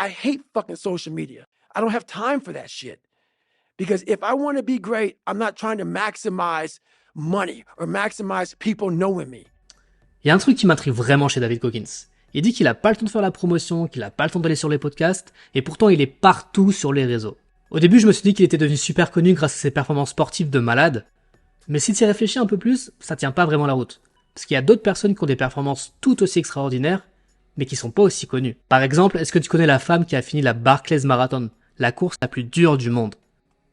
I hate fucking social media. I don't have time for that shit. Because if I want to be great, I'm not trying to maximize money or maximize people knowing me. Il y a un truc qui m'intrigue vraiment chez David Goggins. Il dit qu'il a pas le temps de faire la promotion, qu'il a pas le temps d'aller sur les podcasts, et pourtant il est partout sur les réseaux. Au début, je me suis dit qu'il était devenu super connu grâce à ses performances sportives de malade. Mais si tu y réfléchis un peu plus, ça tient pas vraiment la route. Parce qu'il y a d'autres personnes qui ont des performances tout aussi extraordinaires, mais qui sont pas aussi connues. Par exemple, est-ce que tu connais la femme qui a fini la Barclays Marathon, la course la plus dure du monde?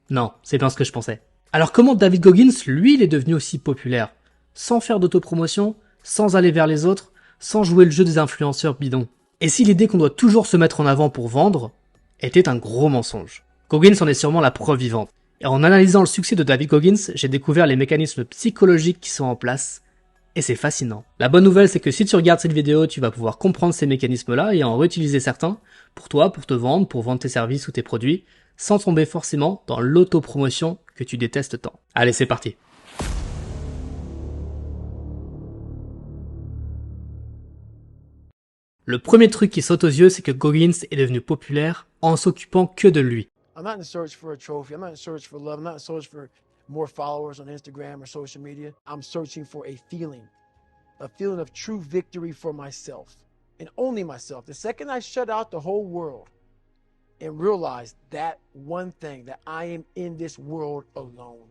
Non, c'est bien ce que je pensais. Alors comment David Goggins, lui, il est devenu aussi populaire? Sans faire d'autopromotion, sans aller vers les autres, sans jouer le jeu des influenceurs bidons. Et si l'idée qu'on doit toujours se mettre en avant pour vendre était un gros mensonge? Goggins en est sûrement la preuve vivante. Et en analysant le succès de David Goggins, j'ai découvert les mécanismes psychologiques qui sont en place, et c'est fascinant. La bonne nouvelle, c'est que si tu regardes cette vidéo, tu vas pouvoir comprendre ces mécanismes-là et en réutiliser certains pour toi, pour te vendre, pour vendre tes services ou tes produits, sans tomber forcément dans l'autopromotion que tu détestes tant. Allez, c'est parti. Le premier truc qui saute aux yeux, c'est que Goggins est devenu populaire en s'occupant que de lui. I'm not in search for a trophy. I'm not in search for love. I'm not in search for more followers on Instagram or social media. I'm searching for a feeling of true victory for myself and only myself. The second I shut out the whole world and realize that one thing, that I am in this world alone.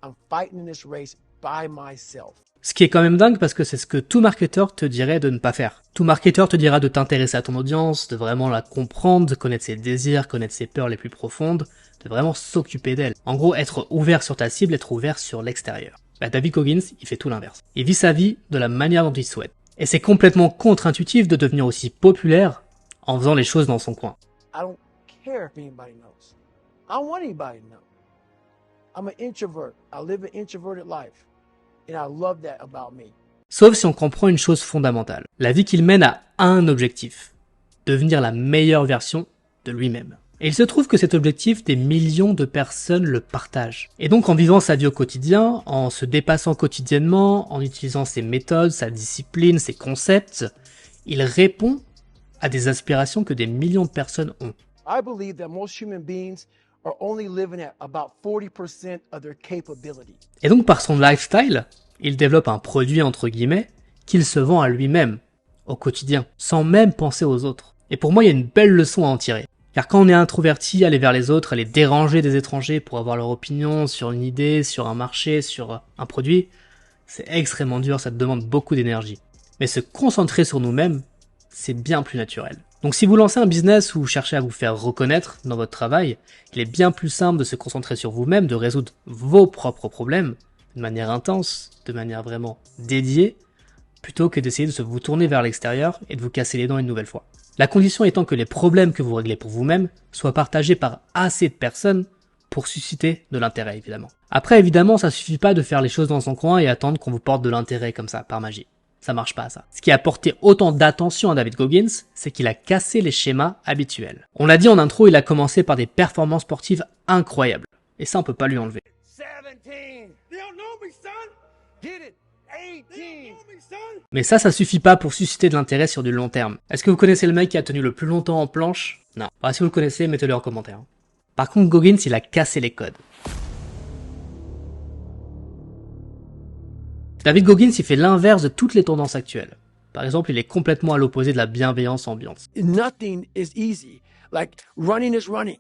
I'm fighting in this race by myself. Ce qui est quand même dingue parce que c'est ce que tout marketeur te dirait de ne pas faire. Tout marketeur te dira de t'intéresser à ton audience, de vraiment la comprendre, de connaître ses désirs, connaître ses peurs les plus profondes, de vraiment s'occuper d'elle. En gros, être ouvert sur ta cible, être ouvert sur l'extérieur. David Goggins, il fait tout l'inverse. Il vit sa vie de la manière dont il souhaite. Et c'est complètement contre-intuitif de devenir aussi populaire en faisant les choses dans son coin. I don't care if anybody knows. I don't want anybody to know. I'm an introvert. I live an introverted life. And I love that about me. Sauf si on comprend une chose fondamentale. La vie qu'il mène a un objectif. Devenir la meilleure version de lui-même. Et il se trouve que cet objectif, des millions de personnes le partagent. Et donc en vivant sa vie au quotidien, en se dépassant quotidiennement, en utilisant ses méthodes, sa discipline, ses concepts, il répond à des aspirations que des millions de personnes ont. I believe that most human beings are only living at about 40% of their capability. Et donc par son lifestyle, il développe un produit entre guillemets qu'il se vend à lui-même, au quotidien, sans même penser aux autres. Et pour moi, il y a une belle leçon à en tirer. Car quand on est introverti, aller vers les autres, aller déranger des étrangers pour avoir leur opinion sur une idée, sur un marché, sur un produit, c'est extrêmement dur, ça te demande beaucoup d'énergie. Mais se concentrer sur nous-mêmes, c'est bien plus naturel. Donc si vous lancez un business ou cherchez à vous faire reconnaître dans votre travail, il est bien plus simple de se concentrer sur vous-même, de résoudre vos propres problèmes de manière intense, de manière vraiment dédiée, plutôt que d'essayer de vous tourner vers l'extérieur et de vous casser les dents une nouvelle fois. La condition étant que les problèmes que vous réglez pour vous-même soient partagés par assez de personnes pour susciter de l'intérêt, évidemment. Après, évidemment, ça suffit pas de faire les choses dans son coin et attendre qu'on vous porte de l'intérêt comme ça, par magie. Ça marche pas, ça. Ce qui a porté autant d'attention à David Goggins, c'est qu'il a cassé les schémas habituels. On l'a dit en intro, il a commencé par des performances sportives incroyables. Et ça, on peut pas lui enlever. 17. They don't know me, son. Get it. 18. Mais ça suffit pas pour susciter de l'intérêt sur du long terme. Est-ce que vous connaissez le mec qui a tenu le plus longtemps en planche? Non. Bah, si vous le connaissez, mettez-le en commentaire. Par contre, Goggins, il a cassé les codes. David Goggins, il fait l'inverse de toutes les tendances actuelles. Par exemple, il est complètement à l'opposé de la bienveillance ambiante. Nothing is easy. Like running is running.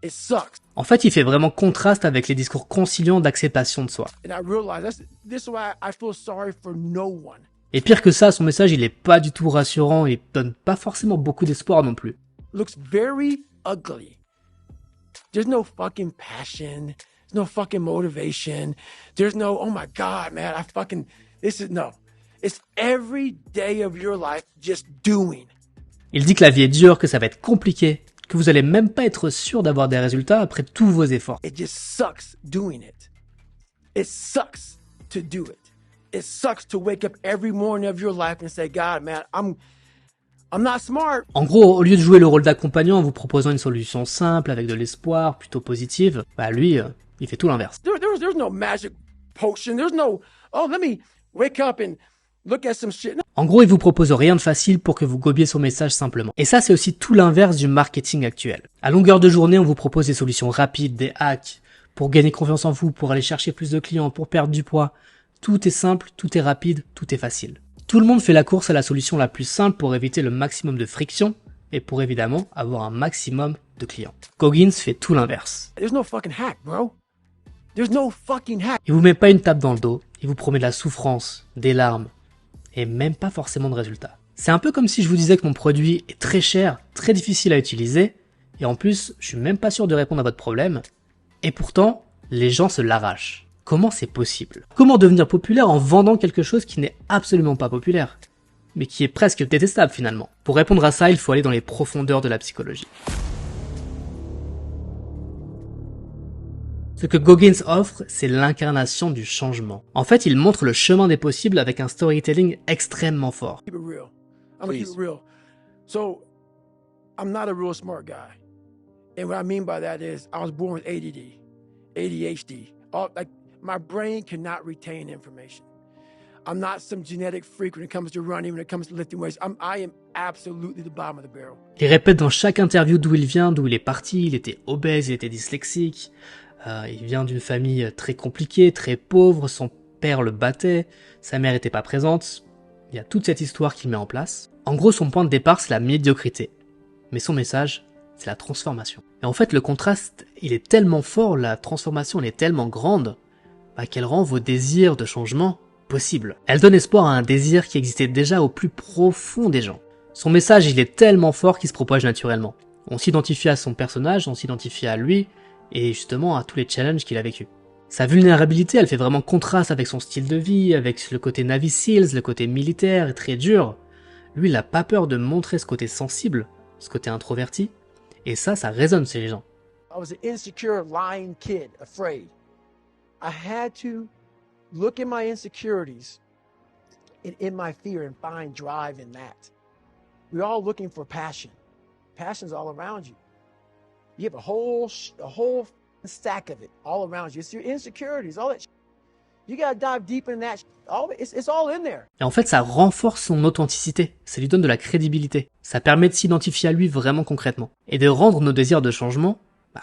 It sucks. En fait, il fait vraiment contraste avec les discours conciliants d'acceptation de soi. And I realize this is why I feel sorry for no one. Et pire que ça, son message, il est pas du tout rassurant et donne pas forcément beaucoup d'espoir non plus. Looks very ugly. There's no fucking passion. There's no fucking motivation. There's no, oh my God, man, no. It's every day of your life just doing. Il dit que la vie est dure, que ça va être compliqué, que vous allez même pas être sûr d'avoir des résultats après tous vos efforts. It just sucks doing it. It sucks to do it. It sucks to wake up every morning of your life and say, God, man, I'm not smart. En gros, au lieu de jouer le rôle d'accompagnant en vous proposant une solution simple avec de l'espoir, plutôt positive, bah lui, il fait tout l'inverse. There's no magic potion. There's no, oh, let me wake up and look at some shit. No. En gros, il vous propose rien de facile pour que vous gobiez son message simplement. Et ça, c'est aussi tout l'inverse du marketing actuel. À longueur de journée, on vous propose des solutions rapides, des hacks, pour gagner confiance en vous, pour aller chercher plus de clients, pour perdre du poids. Tout est simple, tout est rapide, tout est facile. Tout le monde fait la course à la solution la plus simple pour éviter le maximum de friction et pour évidemment avoir un maximum de clients. Goggins fait tout l'inverse. There's no fucking hack, bro. There's no fucking hack. Il vous met pas une tape dans le dos, il vous promet de la souffrance, des larmes, et même pas forcément de résultats. C'est un peu comme si je vous disais que mon produit est très cher, très difficile à utiliser, et en plus, je suis même pas sûr de répondre à votre problème, et pourtant, les gens se l'arrachent. Comment c'est possible? Comment devenir populaire en vendant quelque chose qui n'est absolument pas populaire, mais qui est presque détestable finalement? Pour répondre à ça, il faut aller dans les profondeurs de la psychologie. Ce que Goggins offre, c'est l'incarnation du changement. En fait, il montre le chemin des possibles avec un storytelling extrêmement fort. Keep it real. I'm gonna keep it real. So, I'm not a real smart guy. And what I mean by that is I was born with ADD, ADHD. My brain cannot retain information. I'm not some genetic freak when it comes to running, when it comes to lifting weights. I am absolutely the bottom of the barrel. Il répète dans chaque interview d'où il vient, d'où il est parti. Il était obèse, il était dyslexique. Il vient d'une famille très compliquée, très pauvre. Son père le battait, sa mère était pas présente. Il y a toute cette histoire qu'il met en place. En gros, son point de départ, c'est la médiocrité. Mais son message, c'est la transformation. Et en fait, le contraste, il est tellement fort, la transformation, elle est tellement grande, qu'elle rend vos désirs de changement possibles. Elle donne espoir à un désir qui existait déjà au plus profond des gens. Son message, il est tellement fort qu'il se propage naturellement. On s'identifie à son personnage, on s'identifie à lui, et justement à tous les challenges qu'il a vécu. Sa vulnérabilité, elle fait vraiment contraste avec son style de vie, avec le côté Navy Seals, le côté militaire et très dur. Lui, il n'a pas peur de montrer ce côté sensible, ce côté introverti, et ça résonne chez les gens. I was an insecure, lying kid, afraid. I had to look at my insecurities and in my fear and find drive in that. We're all looking for passion. Passion's all around you. You have a whole stack of it all around you. It's your insecurities, all that shit. You gotta dive deep in that shit. It's all in there. Et en fait, ça renforce son authenticité. Ça lui donne de la crédibilité. Ça permet de s'identifier à lui vraiment concrètement. Et de rendre nos désirs de changement,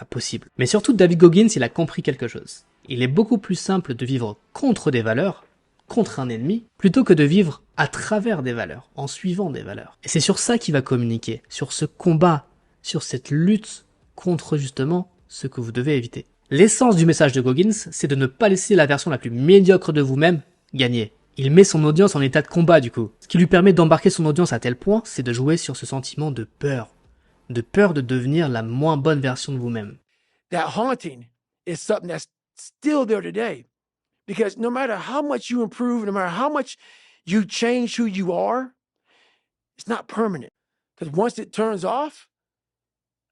possibles. Mais surtout, David Goggins, il a compris quelque chose. Il est beaucoup plus simple de vivre contre des valeurs, contre un ennemi, plutôt que de vivre à travers des valeurs, en suivant des valeurs. Et c'est sur ça qu'il va communiquer, sur ce combat, sur cette lutte contre justement ce que vous devez éviter. L'essence du message de Goggins, c'est de ne pas laisser la version la plus médiocre de vous-même gagner. Il met son audience en état de combat du coup. Ce qui lui permet d'embarquer son audience à tel point, c'est de jouer sur ce sentiment de peur de devenir la moins bonne version de vous-même. That haunting is something that's still there today. Because no matter how much you improve, no matter how much you change who you are, it's not permanent. Because once it turns off,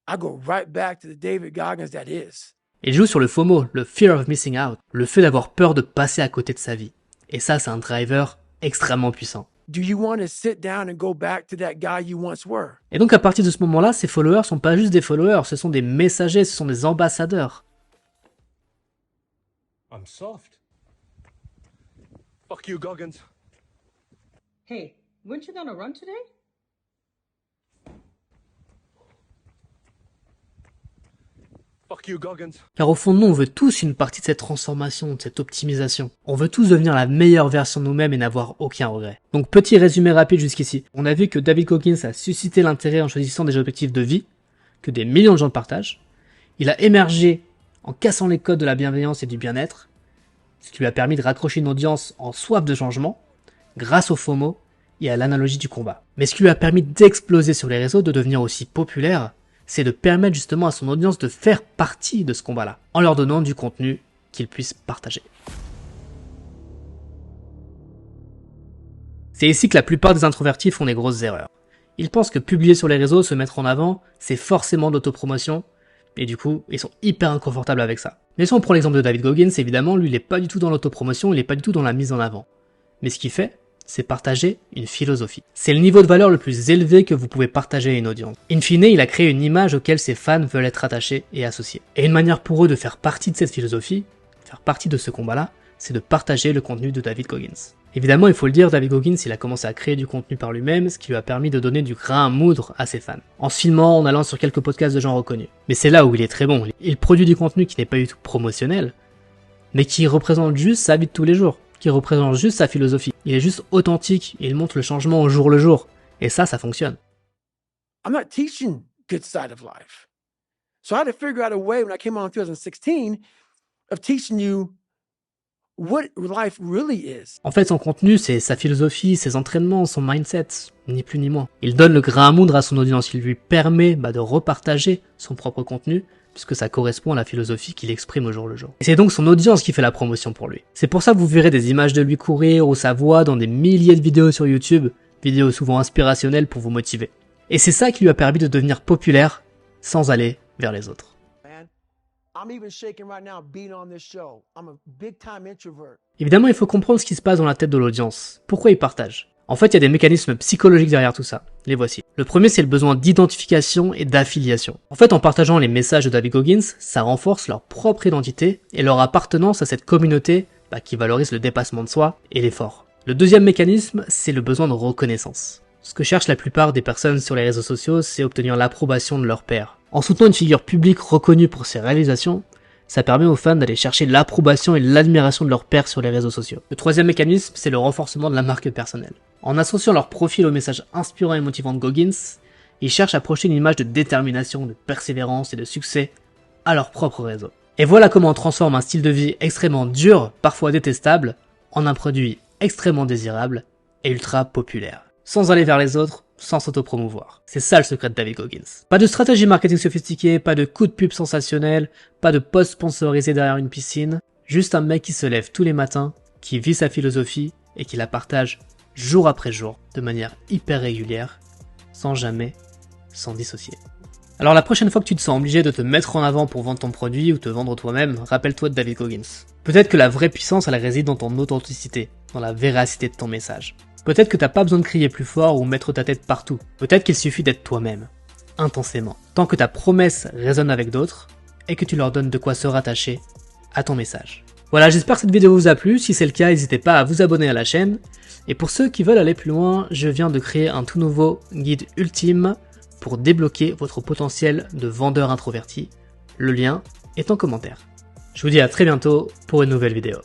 I go right back to the David Goggins that is. Il joue sur le FOMO, le Fear of Missing Out, le fait d'avoir peur de passer à côté de sa vie. Et ça, c'est un driver extrêmement puissant. Do you want to sit down and go back to that guy you once were? Et donc à partir de ce moment-là, ces followers sont pas juste des followers, ce sont des messagers, ce sont des ambassadeurs. I'm soft. Fuck you, Goggins. Hey, weren't you gonna run today? Fuck you, Goggins. Car au fond de nous, on veut tous une partie de cette transformation, de cette optimisation. On veut tous devenir la meilleure version de nous-mêmes et n'avoir aucun regret. Donc petit résumé rapide jusqu'ici. On a vu que David Goggins a suscité l'intérêt en choisissant des objectifs de vie, que des millions de gens le partagent. Il a émergé en cassant les codes de la bienveillance et du bien-être, ce qui lui a permis de raccrocher une audience en soif de changement, grâce au FOMO et à l'analogie du combat. Mais ce qui lui a permis d'exploser sur les réseaux, de devenir aussi populaire, c'est de permettre justement à son audience de faire partie de ce combat-là, en leur donnant du contenu qu'ils puissent partager. C'est ici que la plupart des introvertis font des grosses erreurs. Ils pensent que publier sur les réseaux, se mettre en avant, c'est forcément de l'autopromotion, et du coup, ils sont hyper inconfortables avec ça. Mais si on prend l'exemple de David Goggins, évidemment, lui, il est pas du tout dans l'autopromotion, il est pas du tout dans la mise en avant. Mais ce qu'il fait, c'est partager une philosophie. C'est le niveau de valeur le plus élevé que vous pouvez partager à une audience. In fine, il a créé une image auquel ses fans veulent être attachés et associés. Et une manière pour eux de faire partie de cette philosophie, faire partie de ce combat-là, c'est de partager le contenu de David Goggins. Évidemment, il faut le dire, David Goggins, il a commencé à créer du contenu par lui-même, ce qui lui a permis de donner du grain à moudre à ses fans, en se filmant, en allant sur quelques podcasts de gens reconnus. Mais c'est là où il est très bon. Il produit du contenu qui n'est pas du tout promotionnel, mais qui représente juste sa vie de tous les jours, qui représente juste sa philosophie. Il est juste authentique, il montre le changement au jour le jour. Et ça fonctionne. I'm not teaching good side of life. So I had to figure out a way when I came on in 2016 of teaching you what life really is. En fait, son contenu, c'est sa philosophie, ses entraînements, son mindset, ni plus ni moins. Il donne le grain à moudre à son audience, il lui permet de repartager son propre contenu, puisque ça correspond à la philosophie qu'il exprime au jour le jour. Et c'est donc son audience qui fait la promotion pour lui. C'est pour ça que vous verrez des images de lui courir ou sa voix dans des milliers de vidéos sur YouTube, vidéos souvent inspirationnelles pour vous motiver. Et c'est ça qui lui a permis de devenir populaire sans aller vers les autres. Évidemment, il faut comprendre ce qui se passe dans la tête de l'audience. Pourquoi il partage? En fait, il y a des mécanismes psychologiques derrière tout ça. Les voici. Le premier, c'est le besoin d'identification et d'affiliation. En fait, en partageant les messages de David Goggins, ça renforce leur propre identité et leur appartenance à cette communauté qui valorise le dépassement de soi et l'effort. Le deuxième mécanisme, c'est le besoin de reconnaissance. Ce que cherchent la plupart des personnes sur les réseaux sociaux, c'est obtenir l'approbation de leur pairs. En soutenant une figure publique reconnue pour ses réalisations, ça permet aux fans d'aller chercher l'approbation et l'admiration de leurs pairs sur les réseaux sociaux. Le troisième mécanisme, c'est le renforcement de la marque personnelle. En associant leur profil au message inspirant et motivant de Goggins, ils cherchent à projeter une image de détermination, de persévérance et de succès à leur propre réseau. Et voilà comment on transforme un style de vie extrêmement dur, parfois détestable, en un produit extrêmement désirable et ultra populaire. Sans aller vers les autres, sans s'auto-promouvoir. C'est ça le secret de David Goggins. Pas de stratégie marketing sophistiquée, pas de coup de pub sensationnel, pas de post sponsorisé derrière une piscine, juste un mec qui se lève tous les matins, qui vit sa philosophie et qui la partage jour après jour, de manière hyper régulière, sans jamais s'en dissocier. Alors la prochaine fois que tu te sens obligé de te mettre en avant pour vendre ton produit ou te vendre toi-même, rappelle-toi de David Goggins. Peut-être que la vraie puissance, elle réside dans ton authenticité, dans la véracité de ton message. Peut-être que t'as pas besoin de crier plus fort ou mettre ta tête partout. Peut-être qu'il suffit d'être toi-même, intensément. Tant que ta promesse résonne avec d'autres, et que tu leur donnes de quoi se rattacher à ton message. Voilà, j'espère que cette vidéo vous a plu. Si c'est le cas, n'hésitez pas à vous abonner à la chaîne. Et pour ceux qui veulent aller plus loin, je viens de créer un tout nouveau guide ultime pour débloquer votre potentiel de vendeur introverti. Le lien est en commentaire. Je vous dis à très bientôt pour une nouvelle vidéo.